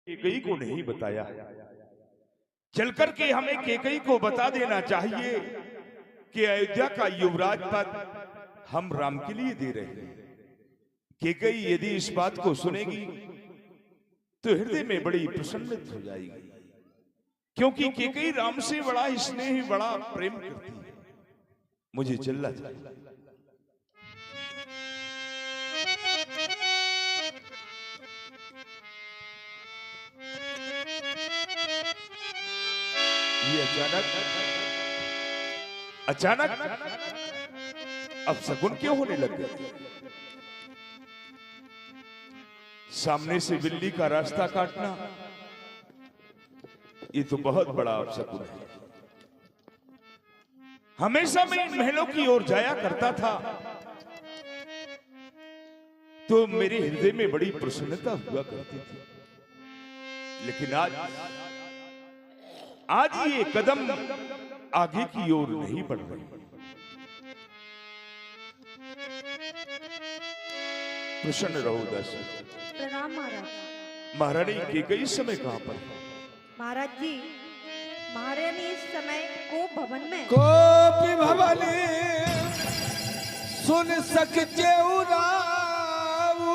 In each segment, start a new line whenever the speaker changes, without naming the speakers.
केकई को नहीं बताया। चलकर के हमें केकई को बता देना चाहिए कि अयोध्या का युवराज पद हम राम के लिए दे रहे हैं। केकई यदि इस बात को सुनेगी तो हृदय में बड़ी प्रसन्नता हो जाएगी, क्योंकि केकई राम से बड़ा स्नेह, बड़ा प्रेम करती है। मुझे चलना चाहिए। ये अचानक अब शगुन क्यों होने लग गए? सामने से बिल्ली का रास्ता काटना ये तो बहुत बड़ा अपशकुन है। हमेशा मैं इन महलों की ओर जाया करता था तो मेरे हृदय में बड़ी प्रसन्नता हुआ करती थी, लेकिन आज ये कदम आगे की ओर नहीं बढ़ रही। प्रसन्न रहो दासी।
प्रणाम महाराज।
महारानी केकई इस समय कहां पर?
महाराज जी, महारानी इस समय कोप भवन में।
कोपी भवन सुन सकते उराऊ,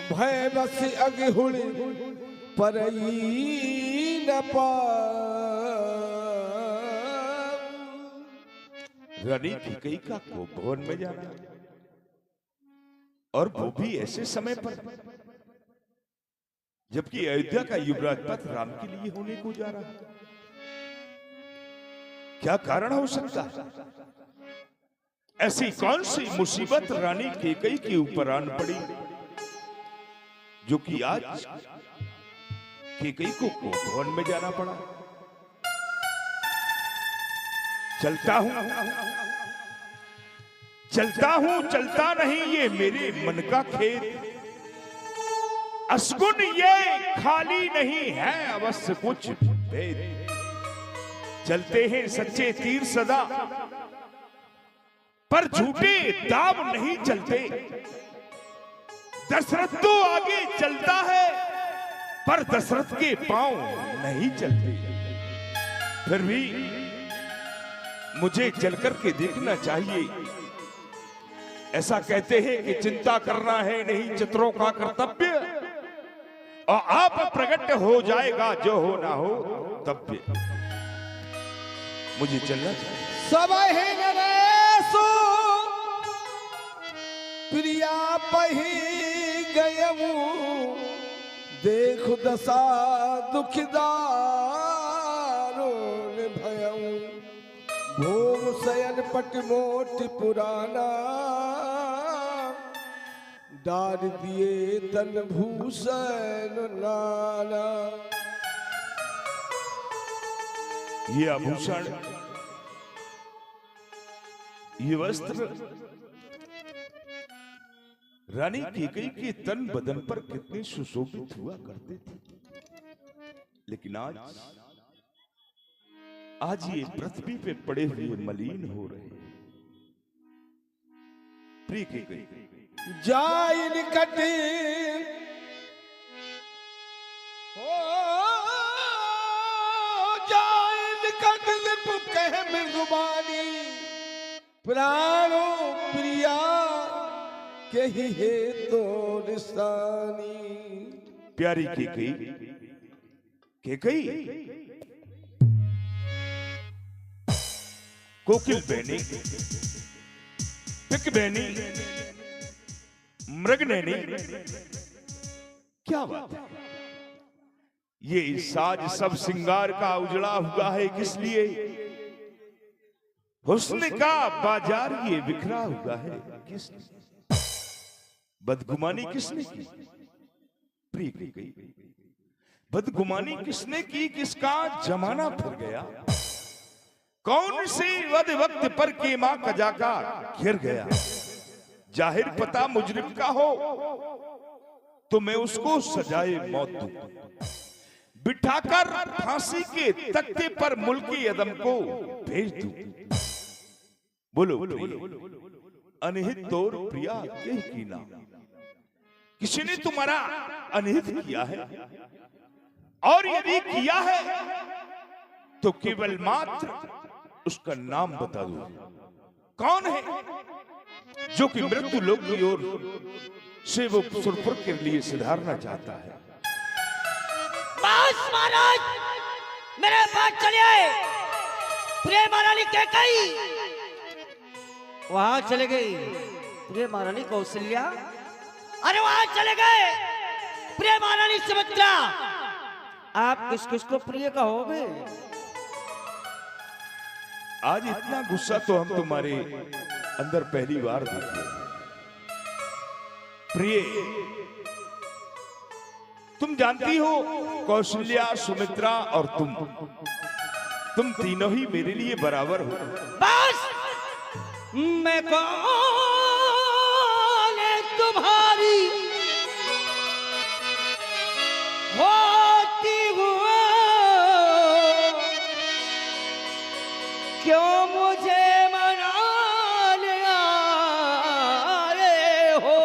भय बस अगहुड़ी परई न पाऊ।
रानी केकई का कोप भवन में जाना, और वो भी ऐसे समय पर जबकि अयोध्या का युवराज पद राम के लिए होने को जा रहा है। क्या कारण हो सकता है? ऐसी कौन सी मुसीबत रानी केकई के ऊपर आन पड़ी जो कि आज केकई को भवन में जाना पड़ा? चलता नहीं ये मेरे मन का खेत। असगुन ये खाली नहीं है अवश्य कुछ भेद। चलते हैं सच्चे तीर सदा, पर झूठे दाव नहीं चलते। दशरथ तो आगे चलता है, पर दशरथ के पांव नहीं चलते। फिर भी मुझे चलकर के देखना चाहिए। ऐसा कहते हैं कि चिंता करना है नहीं चित्रों का कर्तव्य, और आप प्रकट हो जाएगा जो हो ना हो तब्य। मुझे चलना चाहिए।
सब नरेशु प्रिया पही गयऊ, देखु दशा दुखदारो भयऊ। भूम शयन पट मोट पुराना, डार दिए तन भूषण नाना।
ये आभूषण, ये वस्त्र रानी केकई के तन बदन पर कितने सुशोभित हुआ करते थे, लेकिन आज ये पृथ्वी पे पड़े हुए मलिन हो रहे हैं। प्रिय केकई,
जाय निकट जाय निकट लिप कह मृदुबानी, प्राणो प्रिया कही है तो निशानी।
प्यारी केकई, केकई कोकिल बहनी, पिक बहनी, मृग नैनी, क्या बात है? ये साज सब सिंगार का उजड़ा हुआ है किस लिए? हुस्न का बाजार ये बिखरा हुआ है किस? बदगुमानी किसने की? प्रिय केकई, बदगुमानी किसने की? किसका जमाना फिर गया? कौन से वद वक्त पर के मां कजा का घिर गया? जाहिर पता मुजरिम का हो तो मैं उसको सजाए मौत दूं, बिठाकर फांसी के तख्ते पर मुल्की अदम को भेज दूं। बोलो अनहित तोर प्रिया के कीना, किसी ने तुम्हारा अनिहित किया है, और यदि किया है तो केवल मात्र उसका नाम बता दो। कौन है जो कि मृत्यु लोक की ओर से वो सुरपुर के लिए सुधारना चाहता है?
बस महाराज, मेरे पास चले आए। प्रिय महारानी कैकेयी वहां चले गई। प्रिय महारानी कौशल्या, अरे वहां चले गए। प्रिय महारानी सुमित्रा, आप किस किस को प्रिय कहोगे?
आज इतना गुस्सा तो हम तुम्हारे अंदर पहली बार देखे। प्रिय, तुम जानती हो कौशल्या, सुमित्रा और तुम तीनों ही मेरे लिए बराबर हो।
बस, मैं कौन है तुम्हारी होती हुआ, क्यों मुझे मनाने आए हो?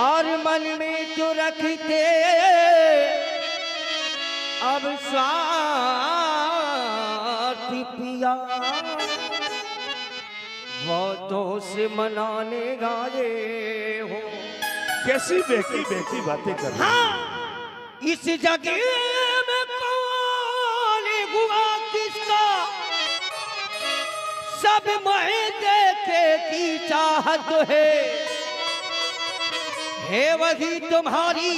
और मन में जो रखते अब स्वार्थी पिया, बातों से मनाने गाए हो।
कैसी बहकी बहकी बातें कर रही हो?
हाँ, इस जगह में कौन हुआ किसका, सब मैं देखे की चाहत है वही तुम्हारी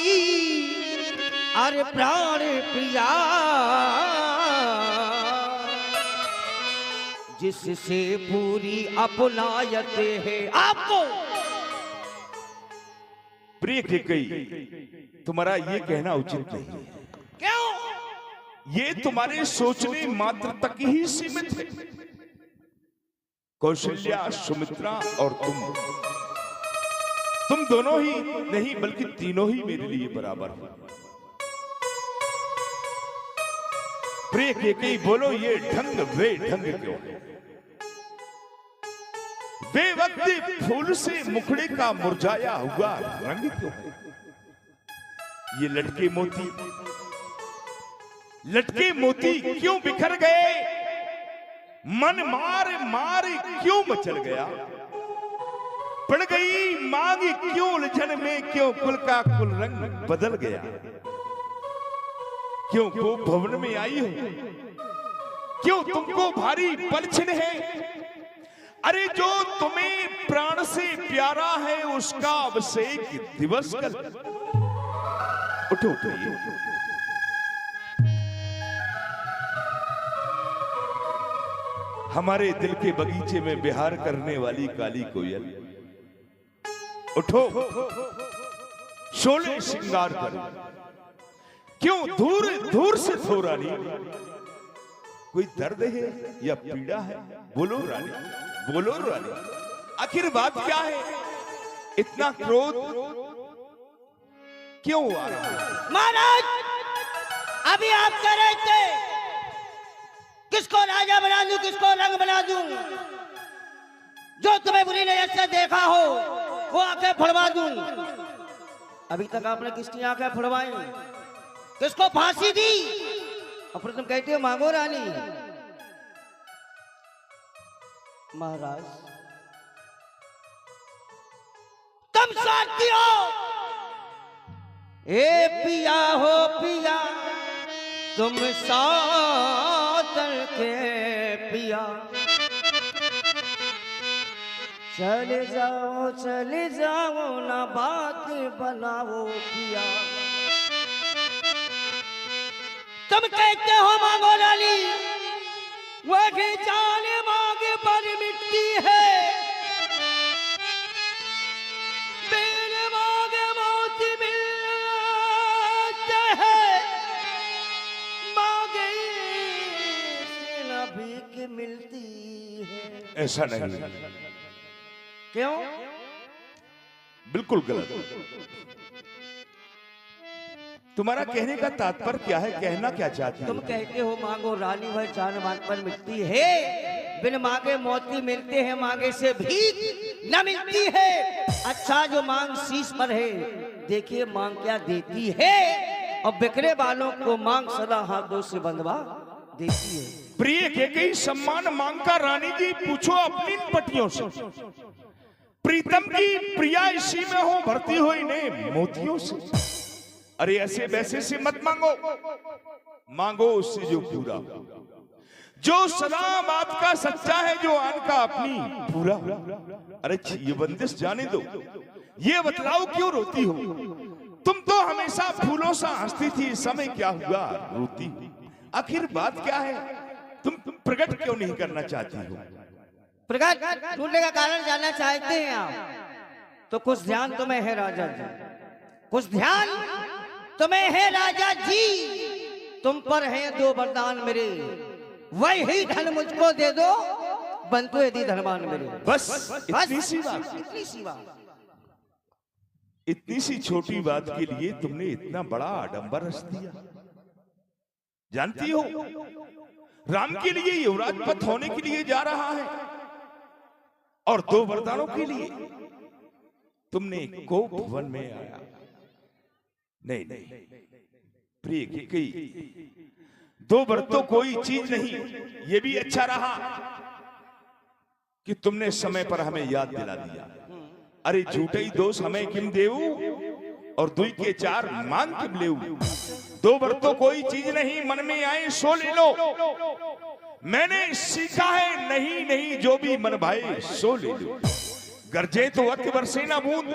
अरे प्राण प्रिया, जिससे पूरी अपनायत है आपको।
प्रिय कैकेयी, तुम्हारा ये कहना उचित नहीं है।
क्यों?
ये तुम्हारे सोचने मात्र तक ही सीमित है। कौशल्या, सुमित्रा और तुम दोनों ही नहीं बल्कि तीनों ही मेरे लिए बराबर हो। प्रिय कैकेयी, बोलो ये ढंग वे ढंग क्यों है? वे वक्त फूल से मुखड़े का मुरझाया हुआ रंग क्यों है? ये लटके मोती क्यों बिखर गए? मन मार मार क्यों मचल गया? पड़ गई मांग क्यों उलझन में? क्यों कुल का कुल रंग बदल गया? क्यों को भवन में आई हो? क्यों तुमको भारी परछन है? अरे जो तुम्हें प्राण से प्यारा है उसका अभिषेक दिवस कल। उठो उठो। हमारे दिल के बगीचे में विहार करने वाली काली कोयल, उठो, शोले श्रृंगार करो। क्यों दूर दूर से थो रानी? कोई दर्द है या पीड़ा है? बोलो रानी, बोलो रानी, आखिर बात क्या है? इतना क्रोध क्यों आ रहा है?
महाराज, अभी आप कह रहे थे किसको राजा बना दूं, किसको रंग बना दूं, जो तुम्हें बुरी नजर से देखा हो वो आंखें फड़वा दूं। अभी तक आपने किसकी आंखें फड़वाई, किसको फांसी दी? और फिर तुम कहते हो मांगो रानी। महाराज, तुम साथी हो, ए पिया हो पिया, तुम सातन के पिया। चले जाओ ना बात बनाओ पिया। तुम कहते हो मांगो लाली, वही जाने मांगे पर मिट्टी है, बिन मांगे मौत मिलते है, मांगे से न भीख मिलती है।
ऐसा नहीं,
क्यों?
बिल्कुल गलत। तुम्हारा कहने का तात्पर्य क्या है? कहना क्या चाहती
तुम
हो?
कहते हो मांगो रानी, वह जान मांग पर मिटती है, बिन मांगे मोती मिलते हैं, मांगे से भीख न मिलती है। अच्छा जो मांग शीश पर है, देखिए मांग क्या देती है। और बिखरे बालों को मांग सदा हाथों से बंधवा देती है।
प्रिय कैकेयी सम्मान मांगता रानी जी, पूछो अपनी इन पटियों से। प्रीतम की प्रिया इसी में हो भरती हो इन्हें मोतियों से। अरे ऐसे वैसे से मत मांगो, मांगो उससे जो पूरा, जो सदा बात का सच्चा है, जो आन का अपनी पूरा। अरे ये बंदिश जाने दो, ये बतलाओ क्यों रोती हो? तुम तो हमेशा फूलों सा हंसती थी, इस समय क्या हुआ रोती हो? आखिर बात क्या है? तुम प्रकट क्यों नहीं करना चाहती हो?
प्रकट ढूंढने का कारण जानना चाहते हैं आप? तो कुछ ध्यान तुम्हें है राजा जी, कुछ ध्यान तुम्हें है राजा जी। तुम पर हैं दो वरदान मेरे, वही धन मुझको दे दो, बनतो यदि धनवान मेरे।
बस इतनी सी बात,
इतनी सी बात,
इतनी सी छोटी बात के लिए तुमने इतना बड़ा आडंबर रच दिया। जानती हो राम के लिए युवराज पद होने के लिए जा रहा है, और दो वरदानों के लिए तुमने को भवन में आया। नहीं नहीं प्रिय कैकेयी, दो वर तो कोई चीज नहीं। ये भी अच्छा रहा कि तुमने समय पर हमें याद दिला दिया। अरे झूठे ही दोष हमें किम देऊ, और दुई के चार मांग किम लेऊ। दो वर तो कोई चीज नहीं, मन में आए सो ले लो। मैंने सीखा है नहीं नहीं जो भी मन भाए सो ले लो। गरजे तो अति बरसे ना बूंद,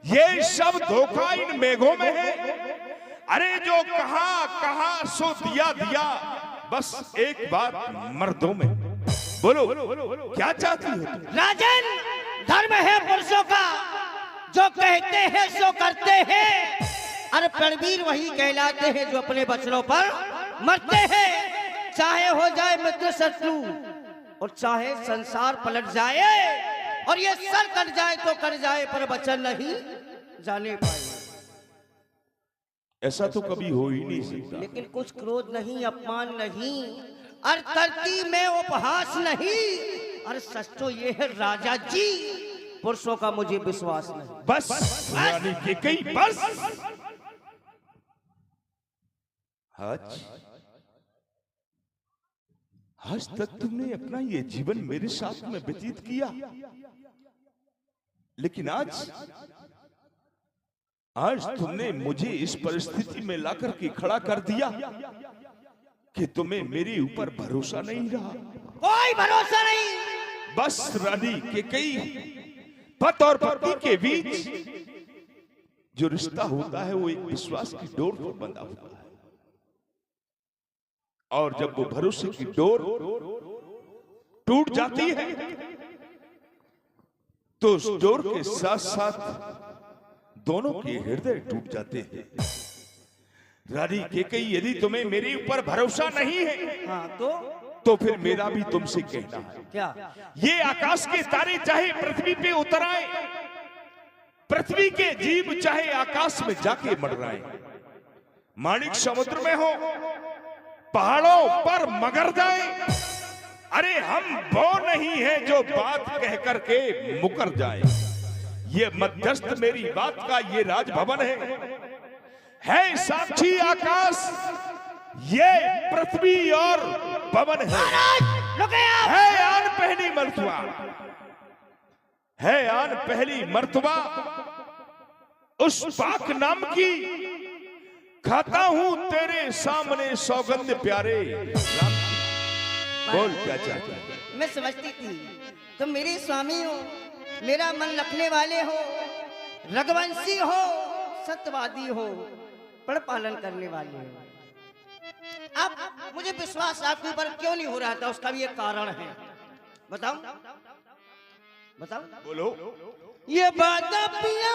ये सब धोखा इन मेघों में है। अरे जो कहा कहा सो दिया दिया, बस एक बात मर्दों में। बोलो क्या चाहती हो तुम?
राजन धर्म है पुरुषों का, जो कहते हैं सो करते हैं। अरे प्रणवीर वही कहलाते हैं जो अपने बचनों पर मरते हैं। चाहे हो जाए मित्र शत्रु, और चाहे संसार पलट जाए, और ये सर कट जाए तो कट जाए, पर वचन नहीं जाने पाए।
ऐसा तो कभी हो ही नहीं सकता।
लेकिन कुछ क्रोध नहीं, अपमान नहीं, और धरती में उपहास नहीं। और सच तो ये है राजा जी, पुरुषों का मुझे विश्वास नहीं।
बस रानी कैकेयी बस। आज तक तुमने अपना ये जीवन मेरे साथ में व्यतीत किया, लेकिन आज तुमने मुझे इस परिस्थिति में लाकर के खड़ा कर दिया कि तुम्हें मेरे ऊपर भरोसा नहीं रहा।
कोई भरोसा नहीं।
बस रानी कैकेयी, पति और पत्नी के बीच जो रिश्ता होता है वो एक विश्वास की डोर पर बंधा होता है, और जब वो भरोसे की डोर टूट जाती है तो उस डोर के साथ साथ दोनों के हृदय टूट जाते हैं। रानी कैकेयी, यदि तुम्हें मेरे ऊपर भरोसा नहीं है,
हाँ
तो फिर मेरा भी तुमसे कहना है।
क्या?
ये आकाश के तारे चाहे पृथ्वी पे उतर आए, पृथ्वी के जीव चाहे आकाश में जाके मंडराए, माणिक समुद्र में हो, पहाड़ों पर मगर जाए, अरे हम वो नहीं है जो बात कह करके मुकर जाए। ये मध्यस्थ मेरी बात का ये राजभवन है साक्षी आकाश, ये पृथ्वी और पवन है आन पहली मर्तबा, है आन पहली मर्तबा उस पाक नाम की, खाता हूं तेरे सामने सौगंध प्यारे राम। बोल क्या चाहता है?
मैं समझती थी तुम मेरे स्वामी हो, मेरा मन रखने वाले हो, रघुवंशी हो, सत्यवादी हो, पर पालन करने वाले हो। अब मुझे विश्वास आपके ऊपर क्यों नहीं हो रहा था, उसका भी एक कारण है। बताओ बताओ।
बोलो।
ये बात पिया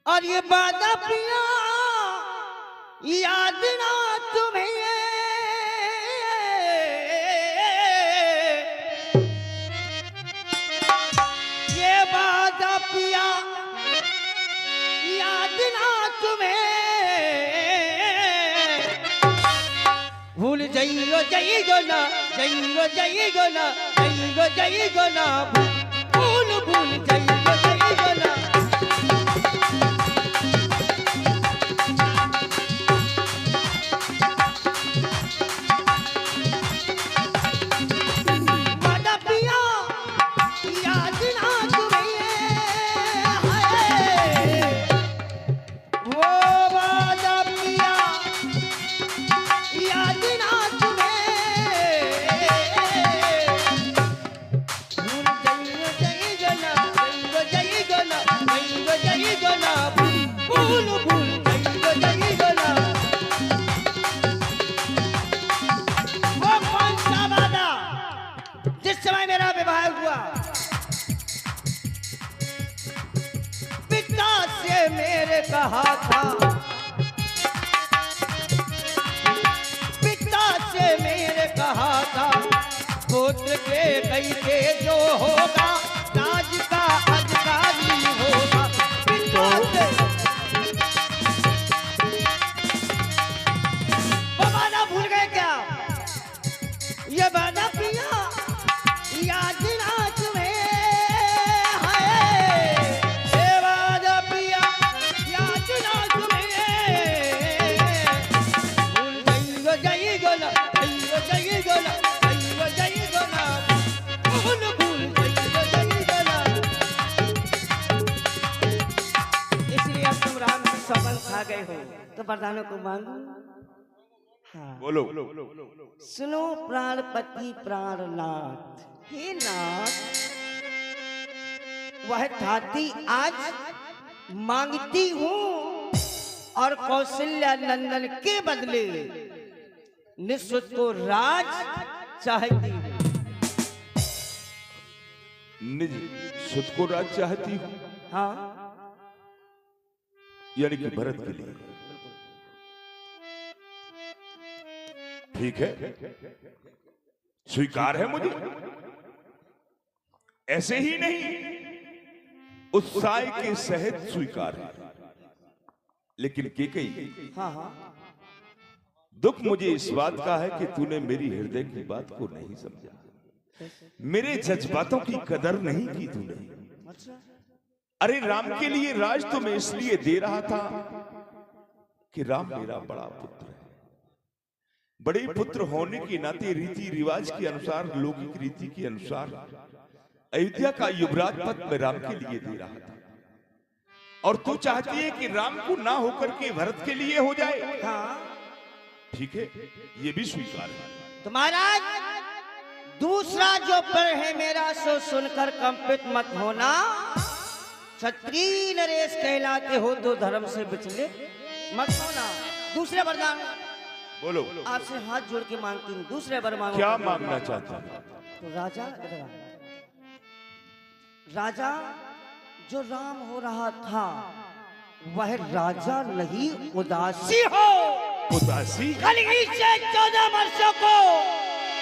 और ये बात पिया याद ना तुम्हें, ये बात पिया याद ना तुम्हें, जइयो जइयो ना जइयो जइयो ना जइयो जइयो ना भूल भूल जइयो जइयो ना वादा पिया याद ना तुम्हें हाय वो वादा पिया याद ना तुम्हें भूल जइयो जइयो ना जइयो जइयो ना जइयो जइयो ना भूल भूल जइयो जइयो ना वो कौन सा वादा जिस समय मेरा विवाह हुआ पिता से मेरे कहा था पिता से मेरे कहा था पुत्र के कई के जो होगा राज का अधिकारी होगा पिता से वो वादा भूल गए क्या ये वादा पिया याद ना तुम्हें हाय ये वादा पिया याद ना तुम्हें भूल जइयो जइयो ना जइयो जइयो ना जइयो जइयो ना भूल भूल जइयो जइयो ना इसलिए अब तुम राम की सौगंध खा गए हो तो वरदानों को मांगो हाँ
बोलो।
सुनो प्राणपति प्राणनाथ हे नाथ वह थाती आज मांगती हूँ और कौशल्या नंदन के बदले निश्चित को राज चाहती हूँ
निज सुध को राज चाहती हूँ,
हाँ
यानी कि भरत के लिए। ठीक है, स्वीकार है मुझे। ऐसे ही नहीं, उत्साह के सहित स्वीकार है। लेकिन केकई,
हाँ हाँ
दुख मुझे इस बात का है कि तूने मेरी हृदय की बात को नहीं समझा, मेरे जज्बातों की कदर नहीं की तूने।
अच्छा
अरे राम के लिए राज तो मैं इसलिए दे रहा था कि राम मेरा बड़ा पुत्र है। बड़े पुत्र होने के नाते रीति रिवाज के अनुसार, लौकिक रीति के अनुसार अयोध्या का युवराज पद मैं राम के लिए दे रहा था, और तू चाहती है कि राम को ना होकर के भरत के लिए हो जाए।
हाँ
ठीक है, ये भी स्वीकार है।
तो महाराज दूसरा जो पर है मेरा सो सुनकर कंपित मत होना। क्षत्रिय नरेश कहलाते हो तो धर्म से बिचले मत होना। दूसरे वरदान
बोलो।
आपसे हाथ जोड़ के मांगती हूँ, दूसरे वर मांगो।
क्या मांगना चाहते हैं?
तो राजा राजा जो राम हो रहा था वह राजा नहीं उदासी हो।
उदासी?
कलगी से 14 वर्षों को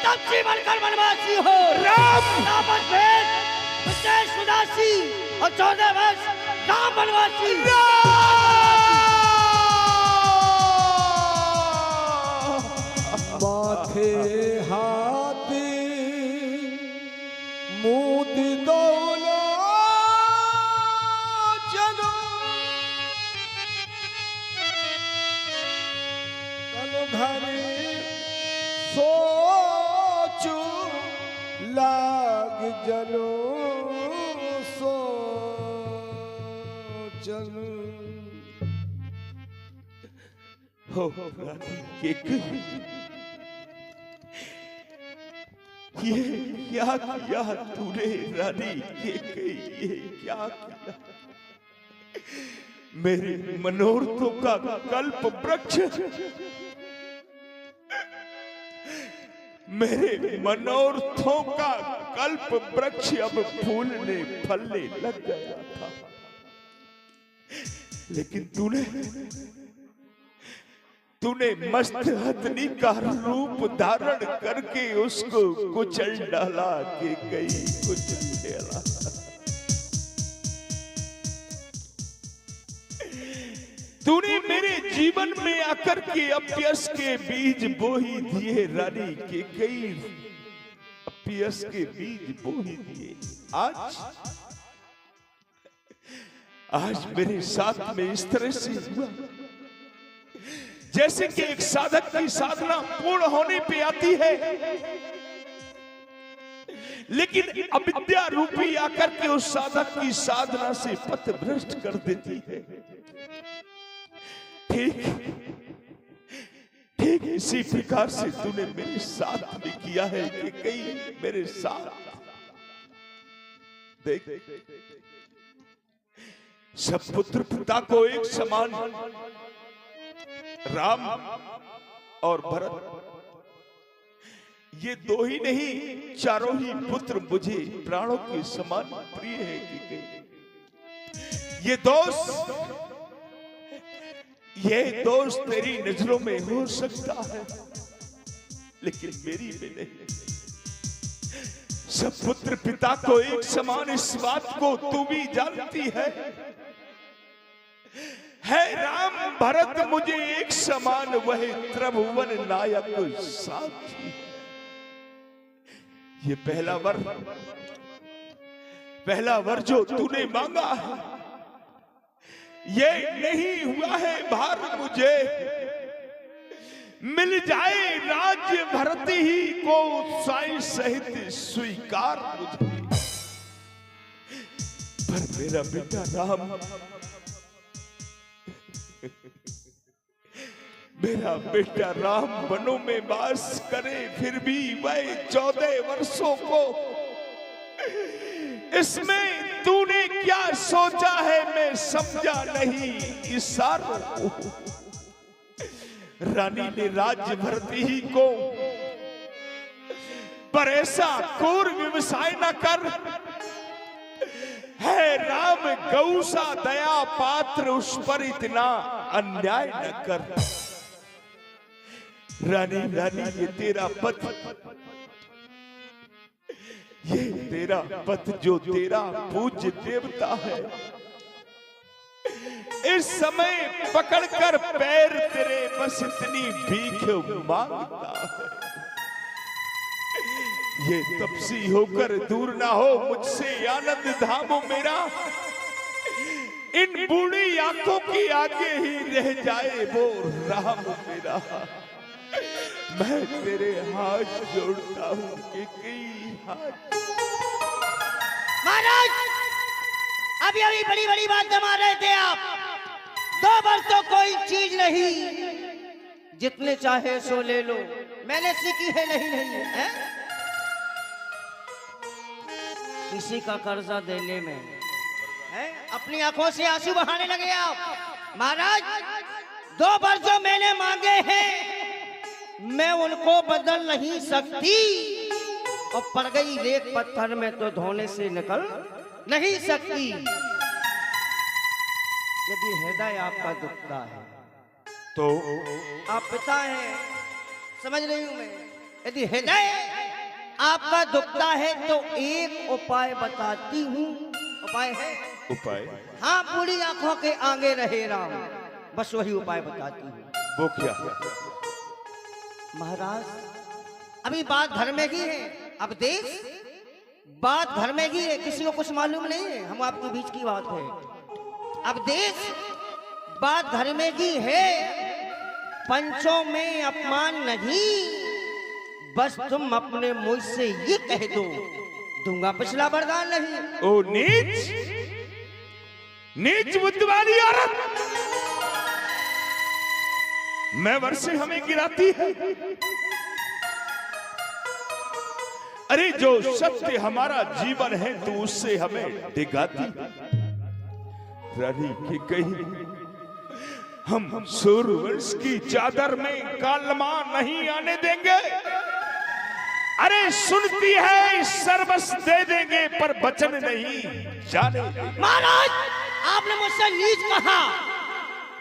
तब से बनकर वनवासी हो।
राम
रावण भेद विशेष उदासी और 14 वर्ष राम वनवासी।
माथे हाथी मोती दौलो जनो कलो घरे सोचू लाग जनो सो चलू
हो ये क्या किया तूने रानी? ये क्या किया? मेरे मनोरथों का कल्प वृक्ष, मेरे मनोरथों का कल्प वृक्ष अब फूलने फलने लग गया था, लेकिन तूने मस्त हथनी का रूप धारण करके उसको कुचल डाला कि गई कुचल डाला। तूने मेरे जीवन में आकर के अपयश के बीज बो ही दिए रानी के कई अपयश के बीज बो ही दिए। आज मेरे साथ में इस तरह से हुआ जैसे कि एक साधक की साधना पूर्ण होने पे आती है, लेकिन अविद्या रूपी आकर के उस साधक की साधना से पथ भ्रष्ट कर देती है। ठीक इसी प्रकार से तूने मेरे साथ भी किया है कि कई मेरे साथ देख सब पुत्र पिता को एक समान, राम और भरत ये दो ही नहीं चारों ही पुत्र मुझे प्राणों के समान प्रिय है कि ये दोस्त तेरी नजरों में हो सकता है लेकिन मेरी में नहीं। सब पुत्र पिता को एक समान इस बात को तू भी जानती है राम भरत मुझे एक समान वह त्रिभुवन नायक साक्षी। ये पहला वर जो तूने मांगा है ये नहीं हुआ है भार मुझे, मिल जाए राज्य भरत ही को साई सहित स्वीकार मुझे। पर मेरा बेटा राम, मेरा बेटा राम वनों में वास करे फिर भी वह 14 वर्षों को इसमें तूने क्या सोचा है मैं समझा नहीं। इशारों को रानी ने राज्य भरती ही को पर ऐसा क्रूर व्यवसाय न कर, है राम गौ सा दया पात्र उस पर इतना अन्याय न कर। रानी ये तेरा पथ, ये तेरा पथ जो तेरा पूज्य देवता है इस समय पकड़कर पैर तेरे बस इतनी भीख मांगता है। ये तपसी होकर दूर ना हो मुझसे आनंद धाम मेरा, इन बूढ़ी आंखों की आगे ही रह जाए वो राम मेरा। मैं तेरे हाथ जोड़ता हूँ कि कई हाथ।
महाराज अभी बड़ी बात जमा रहे थे आप। 2 वर्ष तो कोई चीज नहीं, जितने चाहे सो ले लो, मैंने सीखी है नहीं है? किसी का कर्जा देने में है? अपनी आंखों से आंसू बहाने लगे आप। महाराज 2 वर्ष जो मैंने मांगे हैं मैं उनको बदल नहीं सकती, और पड़ गई रेत पत्थर में तो धोने से निकल नहीं सकती। यदि हृदय आपका दुखता है
तो
आप पिता हैं, समझ रही हूं मैं। यदि हृदय आपका दुखता है तो एक उपाय बताती हूँ। उपाय है?
उपाय?
हाँ, पूरी आंखों के आगे रहे राम, बस वही उपाय बताती हूँ।
वो क्या?
महाराज अभी बात घर में ही है, अब देश बात घर में ही है, किसी को कुछ मालूम नहीं है, हम आपके बीच की बात है। अब देश बात घर में ही है, पंचों में अपमान नहीं, बस तुम अपने मुंह से ये कह दो दूंगा पिछला वरदान नहीं।
ओ नीच बुद्धि वाली औरत, मैं वर्षे हमें गिराती है। अरे जो सत्य हमारा जीवन है तो उससे हमें डिगाती। रानी की कही हम सूर्यवंश की चादर में कालमा नहीं आने देंगे। अरे सुनती है सर्वस दे देंगे पर वचन नहीं जाने।
महाराज आपने मुझसे नीच कहा,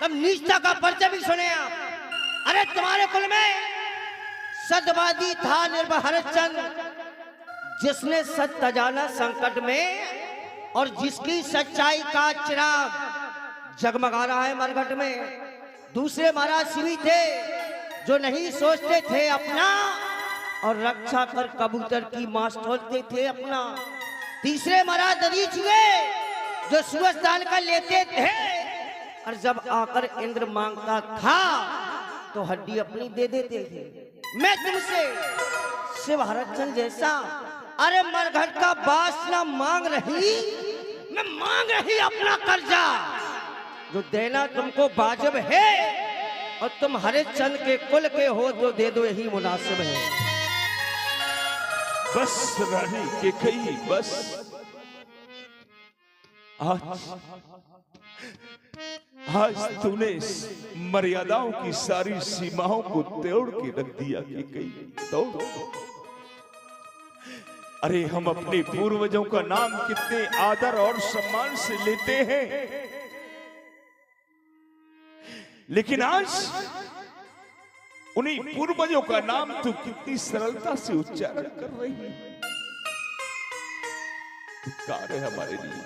तब नीचता का परिचय भी सुने आप। अरे तुम्हारे कुल में सत्यवादी था निर्भय हरिश्चंद्र, जिसने सत्य जाना संकट में और जिसकी सच्चाई का चिराग जगमगा रहा है मरघट में। दूसरे महाराज शिवी थे जो नहीं सोचते थे अपना और रक्षा कर कबूतर की मांस तोलते थे अपना। तीसरे महाराज दरीच हुए जो सूरजदान का लेते थे और जब आकर इंद्र मांगता था तो हड्डी अपनी दे देते थे। मैं तुमसे शिव हरचंद जैसा अरे मरघट का बासना मांग रही, मैं मांग रही अपना कर्जा जो देना तुमको वाजिब है और तुम हरिश्चंद्र के कुल के हो तो दे दो, यही मुनासिब है।
बस रानी कैकेयी बस। आज तूने मर्यादाओं की सारी सीमाओं को तोड़ के रख दिया कैकेयी, तोड़। अरे हम अपने पूर्वजों का नाम कितने आदर और सम्मान से लेते हैं, लेकिन आज उन्हीं पूर्वजों का नाम तू कितनी सरलता से उच्चारण कर रही है। धिक्कार है हमारे लिए।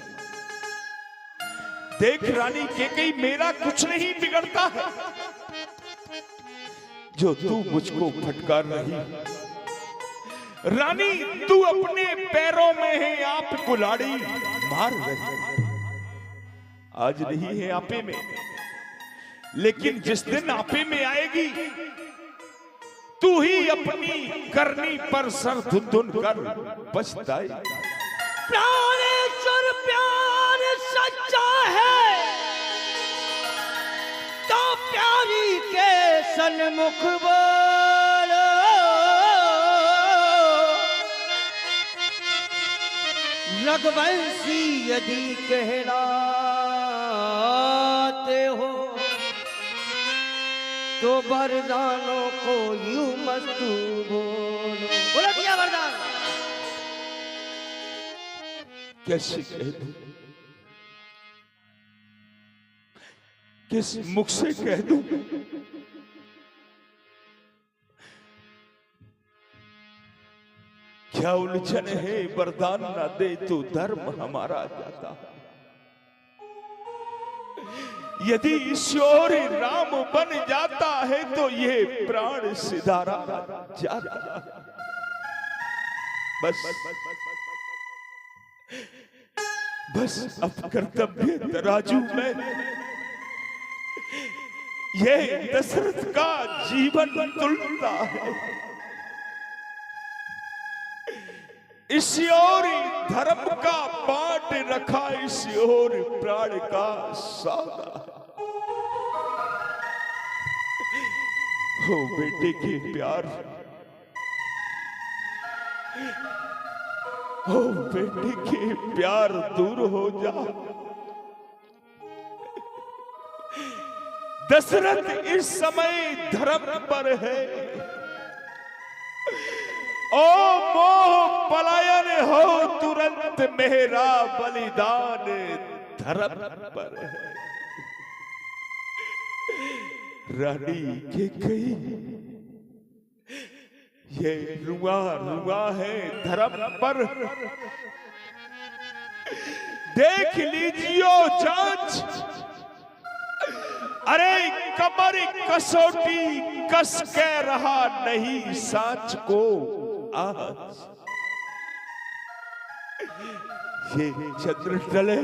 देख रानी कैकेयी, मेरा कुछ नहीं बिगड़ता है जो तू मुझको फटकार रही। रानी तू अपने पैरों में है आप कुल्हाड़ी मार रही। आज नहीं है आपे में, लेकिन जिस दिन आपे में आएगी तू ही अपनी करनी पर सर धुन कर पछताए।
प्राणेश्वर प्यार सच्चा है तो प्यारी के सन्मुख बोलो, रघुवंशी यदि कहलाते हो तो वरदानों को यूं मत बोलो। बोलो दिया वरदान।
कैसे कह दूं, किस मुख से कह दूं। क्या उलझन है, वरदान ना दे तो धर्म हमारा जाता। यदि ईश्वर राम बन जाता है तो ये प्राण सिधारा जाता। बस अब कर्तव्य तराजू में ये दशरथ का जीवन तुलता है। इस ओर धर्म का बांट रखा, इस ओर प्राण का सौदा। हो बेटे के प्यार, हो बेटे के प्यार दूर हो जा। दशरथ इस समय धर्म पर है, ओ मोह पलायन हो तुरंत मेरा बलिदान धर्म पर है। रानी कैकेयी ये रुआ रुआ है धर्म पर, देख लीजियो जांच। अरे कमर कसौटी कस के रहा नहीं सांच को आज। ये चंद्र टले,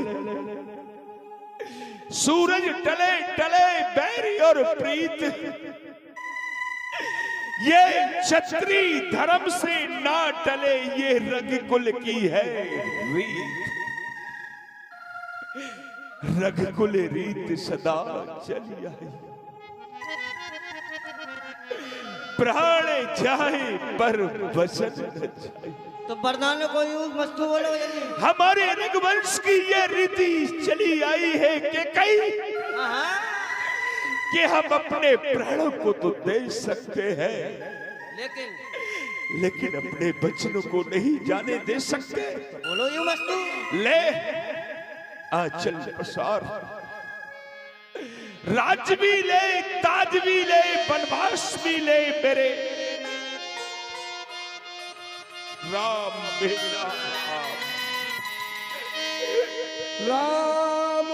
सूरज टले टले बैरी और प्रीत, ये छत्री धर्म से ना टले, ये रग कुल की है रीत। रग कुल रीत सदा चली आई, प्राण जाए पर वचन न जाए।
तो वरदान को यूं मस्तू बोलो।
हमारे रघुवंश की ये रीति चली आई है कि कई कि हम अपने प्राणों को तो दे सकते हैं, लेकिन अपने बच्चों को नहीं जाने दे सकते।
बोलो यूं मस्तू।
ले आचल प्रसार, राज भी ले, ताज भी ले, वनवास भी ले मेरे राम बेटा।
राम